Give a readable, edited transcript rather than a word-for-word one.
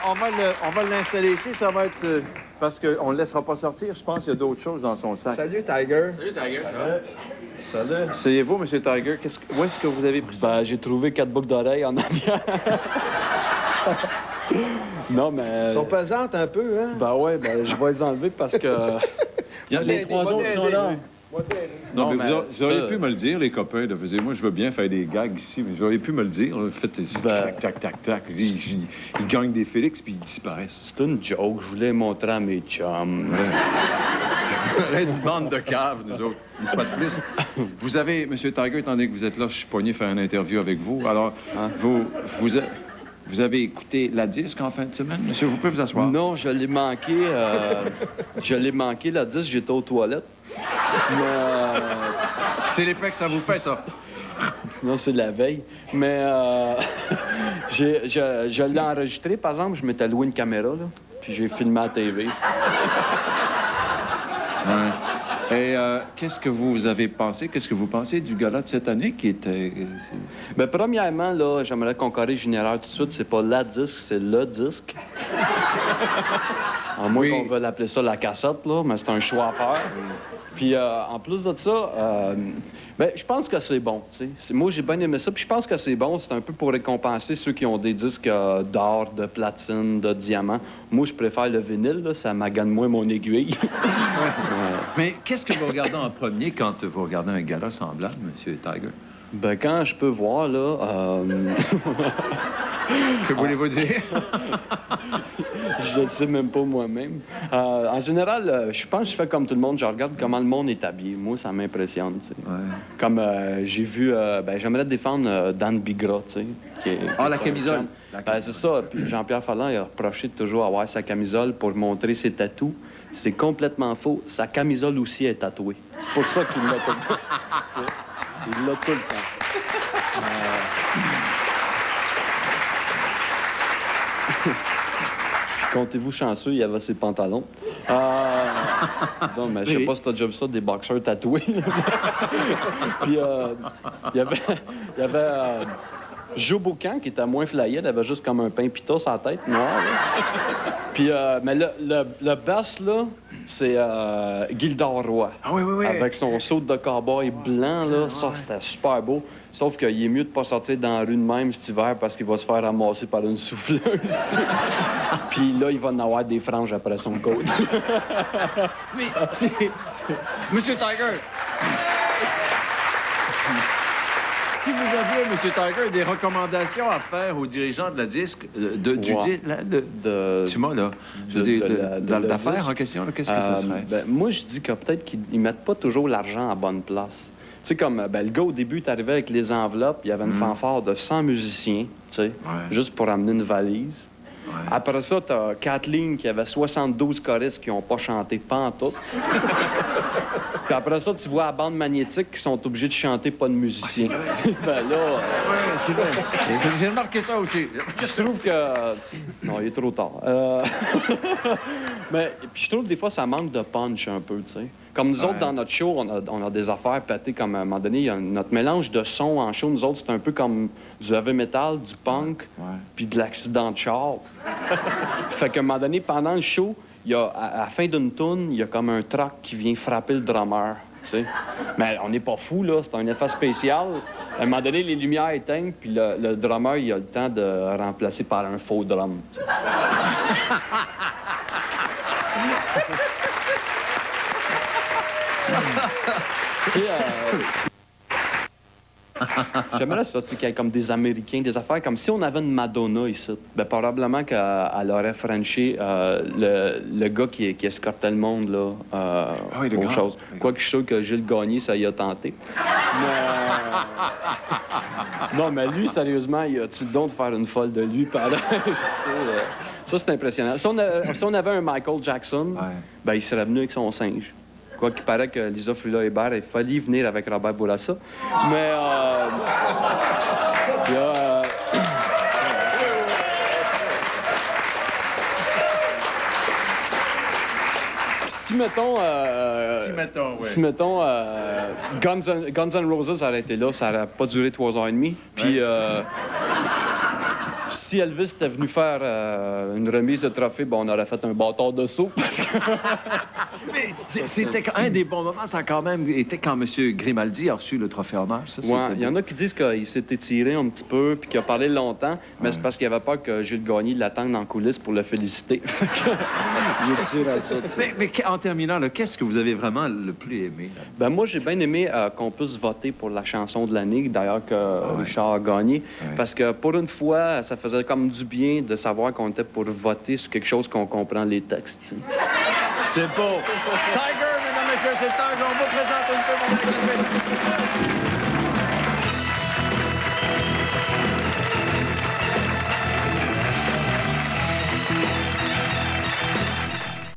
On va l'installer ici, ça va être... parce qu'on ne le laissera pas sortir, je pense qu'il y a d'autres choses dans son sac. Salut, Tiger. Salut, Tiger. Salut. C'est vous, M. Tiger. Où est-ce que vous avez pris ça? Ben, j'ai trouvé 4 boucles d'oreilles en arrière. Non, mais... Ils sont pesantes un peu, hein? Ben ouais, ben je vais les enlever parce que... Les trois autres sont là. Non, mais vous auriez pu me le dire, les copains. Là. Moi, je veux bien faire des gags ici, mais vous auriez pu me le dire. Là. Faites tac, tac, tac, tac. Ils gagnent des Félix, puis ils disparaissent. C'est une joke. Je voulais montrer à mes chums. Une bande de caves, nous autres. Une fois de plus. Vous avez, M. Tiger, étant donné que vous êtes là, je suis poigné faire une interview avec vous. Alors, vous avez écouté la disque en fin de semaine? Monsieur, vous pouvez vous asseoir? Non, je l'ai manqué. Je l'ai manqué, la disque. J'étais aux toilettes. Mais, c'est l'effet que ça vous fait, ça. Non, c'est la veille. Mais je l'ai enregistré, par exemple. Je m'étais loué une caméra, là, puis j'ai filmé à la TV. Ouais. Et qu'est-ce que vous avez pensé? Qu'est-ce que vous pensez du gala de cette année qui était... Bien, premièrement, là, j'aimerais qu'on corrige une erreur tout de suite. C'est pas la disque, c'est le disque. À moins qu'on veuille l'appeler ça la cassette, là, mais c'est un choix à faire. Puis, en plus de ça, ben, je pense que c'est bon, tu sais. Moi, j'ai bien aimé ça, puis je pense que c'est bon. C'est un peu pour récompenser ceux qui ont des disques d'or, de platine, de diamant. Moi, je préfère le vinyle, là, ça magane moins mon aiguille. Mais qu'est-ce que vous regardez en premier quand vous regardez un gala semblable, M. Tiger? Ben, quand je peux voir, là... Que voulez-vous dire? Je ne sais même pas moi-même. En général, je pense que je fais comme tout le monde. Je regarde comment le monde est habillé. Moi, ça m'impressionne, tu sais. Ouais. Comme j'ai vu... ben, j'aimerais défendre Dan Bigra, tu sais. La camisole. Ben, c'est ça. Puis Jean-Pierre Fallon, il a reproché de toujours avoir sa camisole pour montrer ses tatous. C'est complètement faux. Sa camisole aussi est tatouée. C'est pour ça qu'il l'a tout le temps. Il l'a tout le temps. Comptez-vous chanceux, il avait ses pantalons. Non, mais je sais pas si t'as déjà vu ça, des boxeurs tatoués. Puis, il y avait Joe Boucan, qui était moins flyé, il avait juste comme un pain pita sur la tête, noir. Là. Puis, mais le boss, là, c'est Gildor Roy. Ah oui. Avec son saut de cow-boy blanc, là, ça, c'était super beau. Sauf qu'il est mieux de pas sortir dans la rue de même cet hiver parce qu'il va se faire ramasser par une souffleuse. Puis là, il va en avoir des franges après son côte. Mais, Monsieur Tiger! Si vous aviez, M. Tiger, des recommandations à faire aux dirigeants de la disque, tu m'as, là, je veux dire, de l'affaire en question, qu'est-ce que ça serait? Ben, moi, je dis que peut-être qu'ils mettent pas toujours l'argent à bonne place. Tu sais, comme ben, le gars, au début, est arrivé avec les enveloppes, il y avait une fanfare de 100 musiciens, tu sais, juste pour amener une valise. Ouais. Après ça, t'as Kathleen qui avait 72 choristes qui n'ont pas chanté pantoute. Puis après ça, tu vois la bande magnétique qui sont obligés de chanter pas de musiciens. Ben là... c'est vrai. J'ai remarqué ça aussi. Je trouve que... Non, il est trop tard. Mais puis je trouve que des fois, ça manque de punch un peu, tu sais. Comme nous autres, dans notre show, on a des affaires pétées comme à un moment donné. Il y a notre mélange de sons en show. Nous autres, c'est un peu comme du heavy metal, du punk, puis de l'accident de char. Fait qu'à un moment donné, pendant le show, il y a, à la fin d'une toune, il y a comme un truck qui vient frapper le drummer. Tu sais. Mais on n'est pas fou, là. C'est un effet spécial. À un moment donné, les lumières éteignent, puis le drummer, il a le temps de remplacer par un faux drum. Tu sais, j'aimerais ça, tu sais, qu'il y ait comme des Américains, des affaires comme si on avait une Madonna ici. Ben, probablement qu'elle aurait franchi le gars qui escortait le monde, là, aux choses. Quoique je suis sûr que Gilles Gagné, ça y a tenté. Non, mais lui, sérieusement, il a-tu le don de faire une folle de lui pendant... Ça, c'est impressionnant. Si on avait un Michael Jackson, ben, il serait venu avec son singe. Quoi qu'il paraît que Lisa Frula-Hébert, il fallait venir avec Robert Bourassa. Mais, si mettons, Guns N' Roses aurait été là, ça aurait pas duré 3 heures et demie. Puis, si Elvis était venu faire une remise de trophée, ben, on aurait fait un bâtard de saut. Mais c'était un des bons moments, ça a quand même été quand M. Grimaldi a reçu le trophée honneur. Il y en a qui disent qu'il s'est étiré un petit peu puis qu'il a parlé longtemps, mais c'est parce qu'il avait peur que Jules Gagné l'attende dans la coulisse pour le féliciter. Il est sûr à ça. Mais en terminant, qu'est-ce que vous avez vraiment le plus aimé? Ben, moi, j'ai bien aimé qu'on puisse voter pour la chanson de l'année, d'ailleurs que Richard a gagné, parce que pour une fois, ça faisait comme du bien de savoir qu'on était pour voter sur quelque chose qu'on comprend les textes. C'est beau. Tiger, mesdames et messieurs, c'est le temps qu'on vous présente une peu,